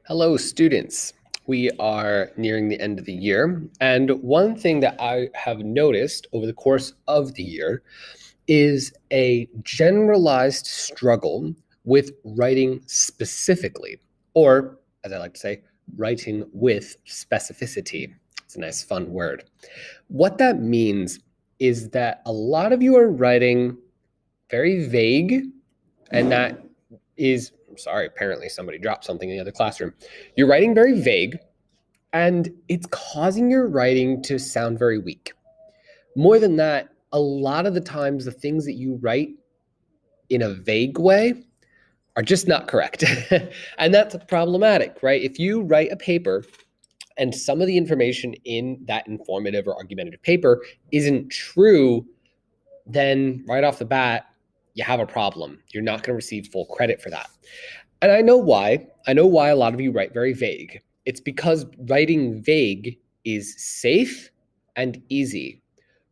Hello, students. We are nearing the end of the year, and one thing that I have noticed over the course of the year is a generalized struggle with writing specifically, or as I like to say, writing with specificity. It's a nice, fun word. What that means is that a lot of you are writing very vague, and that is, I'm sorry, apparently somebody dropped something in the other classroom. You're writing very vague, and it's causing your writing to sound very weak. More than that, a lot of the times the things that you write in a vague way are just not correct. And that's problematic, right? If you write a paper and some of the information in that informative or argumentative paper isn't true, then right off the bat, you have a problem. You're not going to receive full credit for that. And I know why. I know why a lot of you write very vague. It's because writing vague is safe and easy.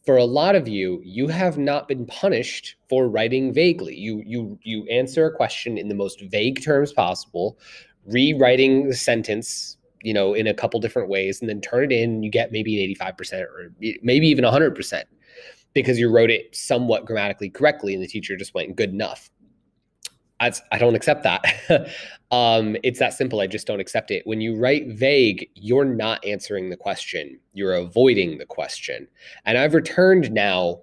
For a lot of you, you have not been punished for writing vaguely. You answer a question in the most vague terms possible, rewriting the sentence, in a couple different ways, and then turn it in, and you get maybe an 85% or maybe even 100% because you wrote it somewhat grammatically correctly and the teacher just went good enough. I don't accept that. It's that simple. I just don't accept it. When you write vague, you're not answering the question. You're avoiding the question. And I've returned now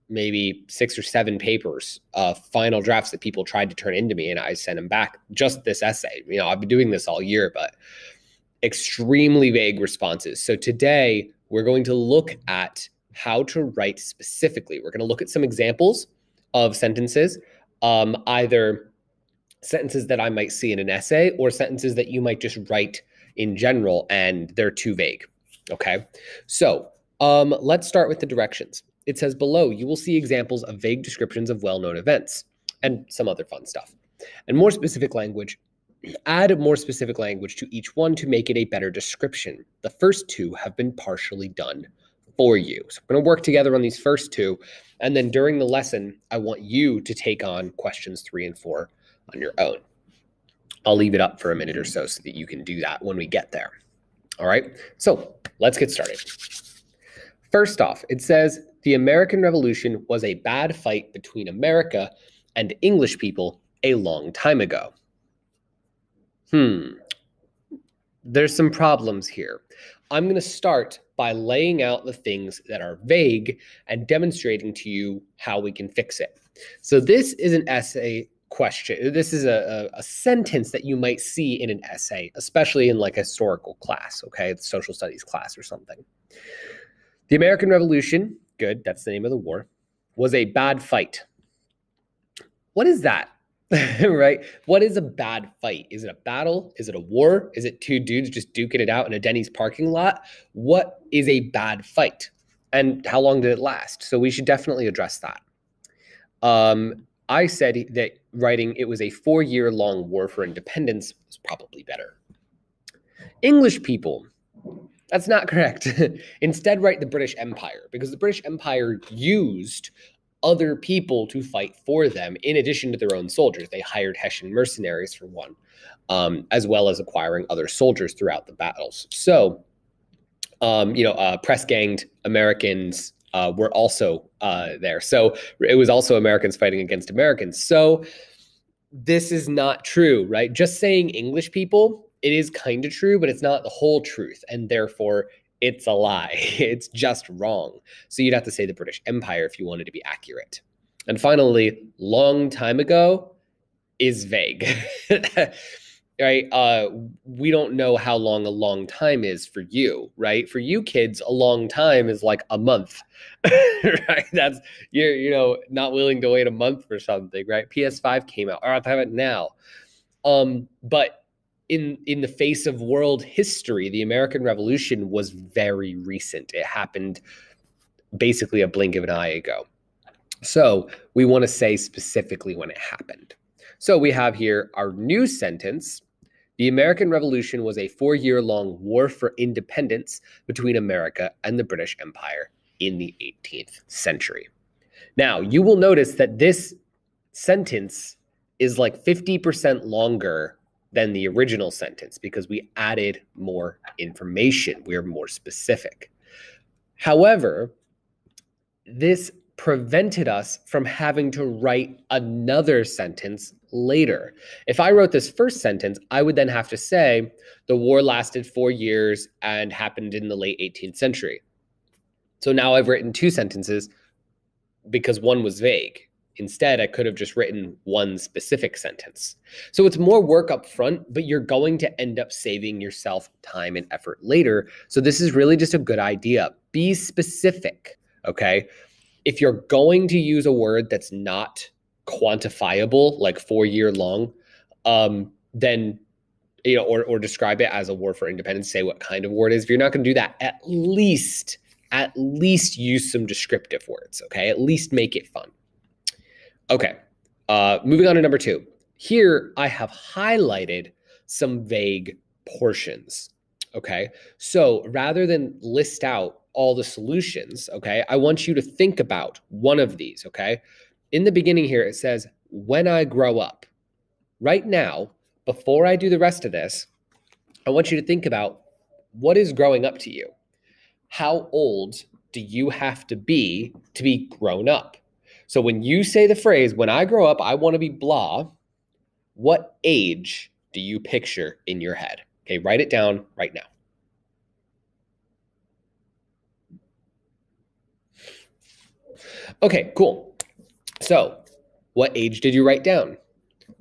maybe 6 or 7 papers, final drafts that people tried to turn into me, and I sent them back. Just this essay. I've been doing this all year, but extremely vague responses. So today we're going to look at how to write specifically. We're going to look at some examples of sentences, either sentences that I might see in an essay or sentences that you might just write in general and they're too vague. Okay, so let's start with the directions. It says below, you will see examples of vague descriptions of well-known events and some other fun stuff. And more specific language, add more specific language to each one to make it a better description. The first 2 have been partially done for you. So we're going to work together on these first 2. And then during the lesson, I want you to take on questions 3 and 4 on your own. I'll leave it up for a minute or so that you can do that when we get there. All right, so let's get started. First off, it says the American Revolution was a bad fight between America and English people a long time ago. There's some problems here. I'm going to start by laying out the things that are vague and demonstrating to you how we can fix it. So this is an essay question. This is a sentence that you might see in an essay, especially in like a historical class, okay? The social studies class or something. The American Revolution, good, that's the name of the war, was a bad fight. What is that? Right? What is a bad fight? Is it a battle? Is it a war? Is it 2 dudes just duking it out in a Denny's parking lot? What is a bad fight? And how long did it last? So we should definitely address that. I said that writing it was a 4-year-long war for independence is probably better. English people, that's not correct. Instead, write the British Empire, because the British Empire used other people to fight for them in addition to their own soldiers. They hired Hessian mercenaries for one, as well as acquiring other soldiers throughout the battles. So, press-ganged Americans were also there. So it was also Americans fighting against Americans. So this is not true, right? Just saying English people, it is kind of true, but it's not the whole truth. And therefore, it's a lie. It's just wrong. So you'd have to say the British Empire if you wanted to be accurate. And finally, long time ago is vague. Right? We don't know how long a long time is for you, right? For you kids, a long time is like a month, right? That's you're not willing to wait a month for something, right? PS5 came out, or I have to have it now. But in the face of world history, the American Revolution was very recent. It happened basically a blink of an eye ago. So we want to say specifically when it happened. So we have here our new sentence. The American Revolution was a 4-year-long war for independence between America and the British Empire in the 18th century. Now, you will notice that this sentence is like 50% longer than the original sentence because we added more information. We're more specific. However, this prevented us from having to write another sentence later. If I wrote this first sentence, I would then have to say the war lasted 4 years and happened in the late 18th century. So now I've written two sentences because one was vague. Instead, I could have just written one specific sentence. So it's more work up front, but you're going to end up saving yourself time and effort later. So this is really just a good idea. Be specific, okay? If you're going to use a word that's not quantifiable, like 4 year long, then, or describe it as a war for independence, say what kind of word it is. If you're not going to do that, at least use some descriptive words, okay? At least make it fun. Okay, moving on to number 2. Here, I have highlighted some vague portions, okay? So rather than list out all the solutions, okay, I want you to think about one of these, okay? In the beginning here, it says, when I grow up. Right now, before I do the rest of this, I want you to think about what is growing up to you? How old do you have to be grown up? So when you say the phrase, when I grow up, I want to be blah, what age do you picture in your head? Okay, write it down right now. Okay, cool. So what age did you write down?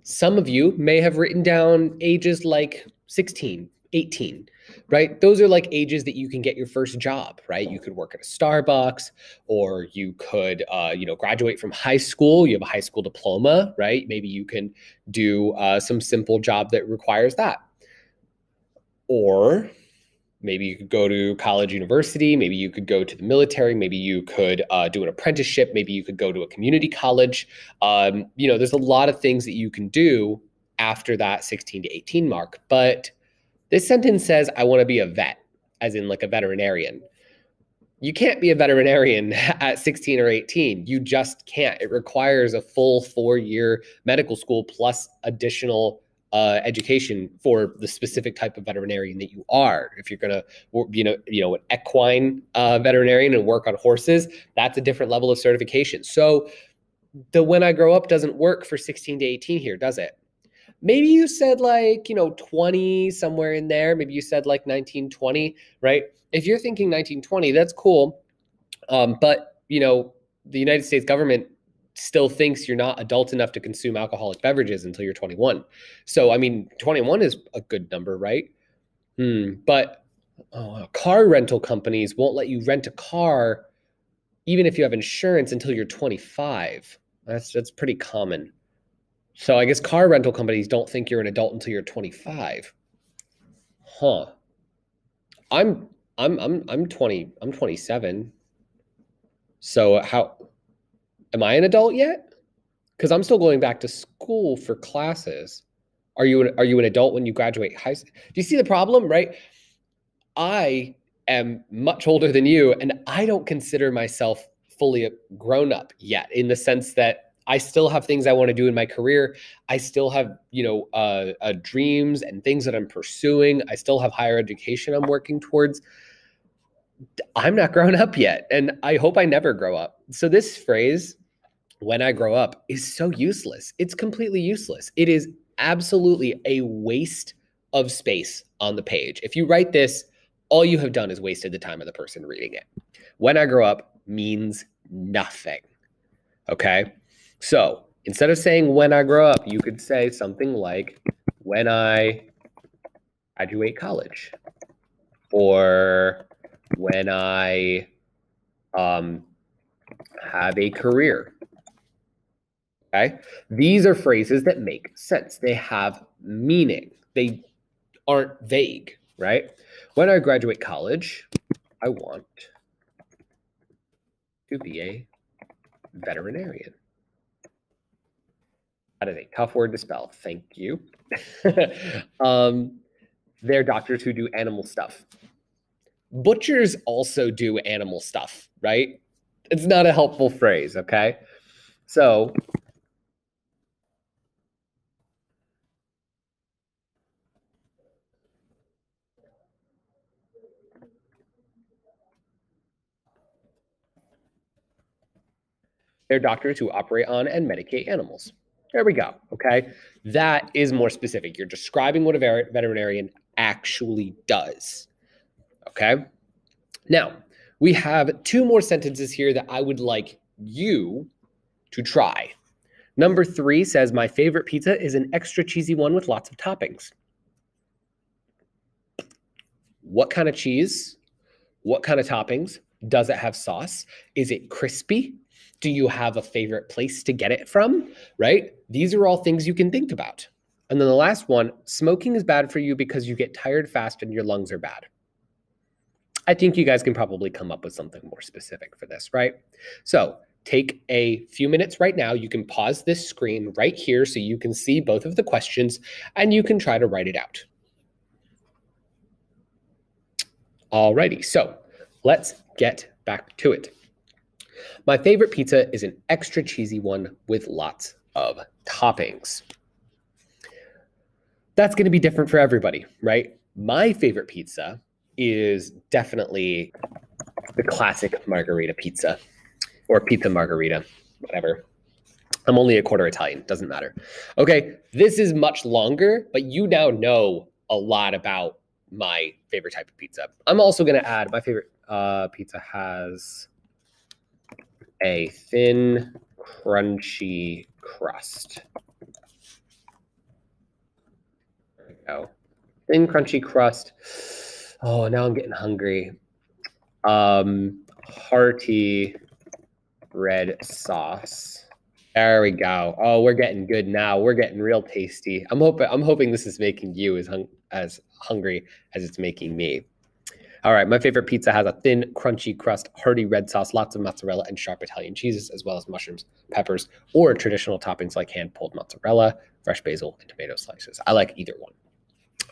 Some of you may have written down ages like 16, 18, right? Those are like ages that you can get your first job, right? You could work at a Starbucks, or you could, graduate from high school. You have a high school diploma, right? Maybe you can do some simple job that requires that. Or maybe you could go to college, university. Maybe you could go to the military. Maybe you could do an apprenticeship. Maybe you could go to a community college. There's a lot of things that you can do after that 16 to 18 mark. But this sentence says, I want to be a vet, as in like a veterinarian. You can't be a veterinarian at 16 or 18. You just can't. It requires a full 4-year medical school plus additional education for the specific type of veterinarian that you are. If you're going to, an equine veterinarian and work on horses, that's a different level of certification. So the when I grow up doesn't work for 16 to 18 here, does it? Maybe you said 20, somewhere in there. Maybe you said 1920, right? If you're thinking 1920, that's cool. But, the United States government still thinks you're not adult enough to consume alcoholic beverages until you're 21. So, 21 is a good number, right? But car rental companies won't let you rent a car even if you have insurance until you're 25. That's pretty common. So I guess car rental companies don't think you're an adult until you're 25. Huh. I'm 20. I'm 27. So how am I an adult yet? Because I'm still going back to school for classes. Are you an adult when you graduate high school? Do you see the problem, right? I am much older than you, and I don't consider myself fully grown up yet, in the sense that I still have things I want to do in my career. I still have, dreams and things that I'm pursuing. I still have higher education I'm working towards. I'm not grown up yet, and I hope I never grow up. So this phrase, when I grow up, is so useless. It's completely useless. It is absolutely a waste of space on the page. If you write this, all you have done is wasted the time of the person reading it. When I grow up means nothing. Okay? So instead of saying when I grow up, you could say something like when I graduate college, or when I have a career. Okay? These are phrases that make sense. They have meaning. They aren't vague, right? When I graduate college, I want to be a veterinarian. That is a tough word to spell. Thank you. They're doctors who do animal stuff. Butchers also do animal stuff, right? It's not a helpful phrase, okay? So They're doctors who operate on and medicate animals. There we go. Okay. That is more specific. You're describing what a veterinarian actually does. Okay. Now, we have two more sentences here that I would like you to try. Number 3 says, my favorite pizza is an extra cheesy one with lots of toppings. What kind of cheese? What kind of toppings? Does it have sauce? Is it crispy? Do you have a favorite place to get it from? Right? These are all things you can think about. And then the last one, smoking is bad for you because you get tired fast and your lungs are bad. I think you guys can probably come up with something more specific for this, right? So take a few minutes right now. You can pause this screen right here so you can see both of the questions and you can try to write it out. Alrighty, so let's get back to it. My favorite pizza is an extra cheesy one with lots of toppings. That's going to be different for everybody, right? My favorite pizza is definitely the classic margarita pizza or pizza margarita, whatever. I'm only a quarter Italian, doesn't matter. Okay, this is much longer, but you now know a lot about my favorite type of pizza. I'm also going to add my favorite pizza has a thin, crunchy crust. There we go. Thin, crunchy crust. Oh, now I'm getting hungry. Hearty red sauce. There we go. Oh, we're getting good now. We're getting real tasty. I'm hoping this is making you as hungry as it's making me. All right, my favorite pizza has a thin, crunchy crust, hearty red sauce, lots of mozzarella and sharp Italian cheeses, as well as mushrooms, peppers, or traditional toppings like hand-pulled mozzarella, fresh basil, and tomato slices. I like either one.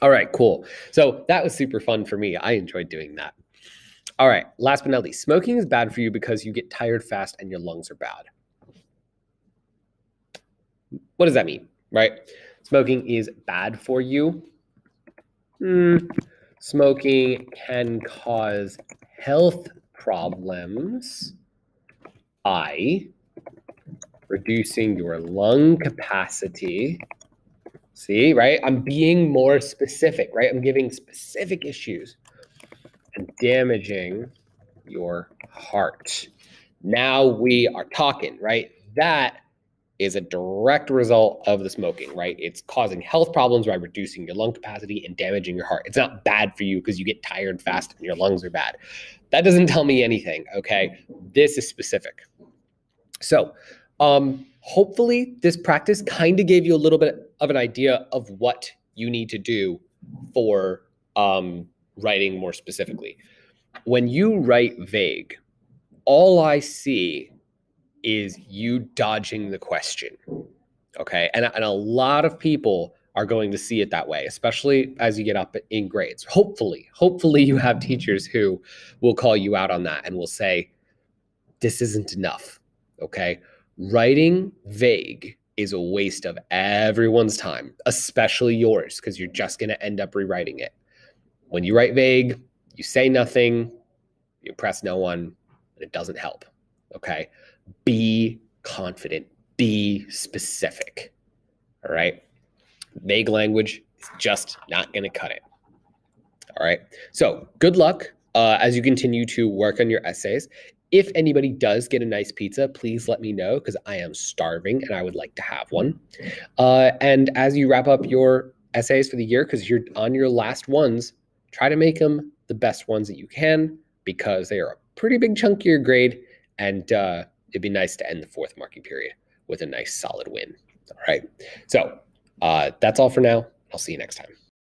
All right, cool. So that was super fun for me. I enjoyed doing that. All right, last but not least, smoking is bad for you because you get tired fast and your lungs are bad. What does that mean, right? Smoking is bad for you. Smoking can cause health problems by reducing your lung capacity. See, right? I'm being more specific, right? I'm giving specific issues and damaging your heart. Now we are talking, right? That is a direct result of the smoking, right? It's causing health problems by reducing your lung capacity and damaging your heart. It's not bad for you because you get tired fast and your lungs are bad. That doesn't tell me anything, okay? This is specific. So hopefully this practice kind of gave you a little bit of an idea of what you need to do for writing more specifically. When you write vague, all I see is you dodging the question, okay? And a lot of people are going to see it that way, especially as you get up in grades. Hopefully you have teachers who will call you out on that and will say, this isn't enough, okay? Writing vague is a waste of everyone's time, especially yours, because you're just going to end up rewriting it. When you write vague, you say nothing, you impress no one, and it doesn't help, okay? Be confident, be specific, all right? Vague language is just not going to cut it, all right? So good luck as you continue to work on your essays. If anybody does get a nice pizza, please let me know because I am starving and I would like to have one. And as you wrap up your essays for the year, because you're on your last ones, try to make them the best ones that you can because they are a pretty big chunk of your grade, and it'd be nice to end the fourth marking period with a nice solid win. All right. So that's all for now. I'll see you next time.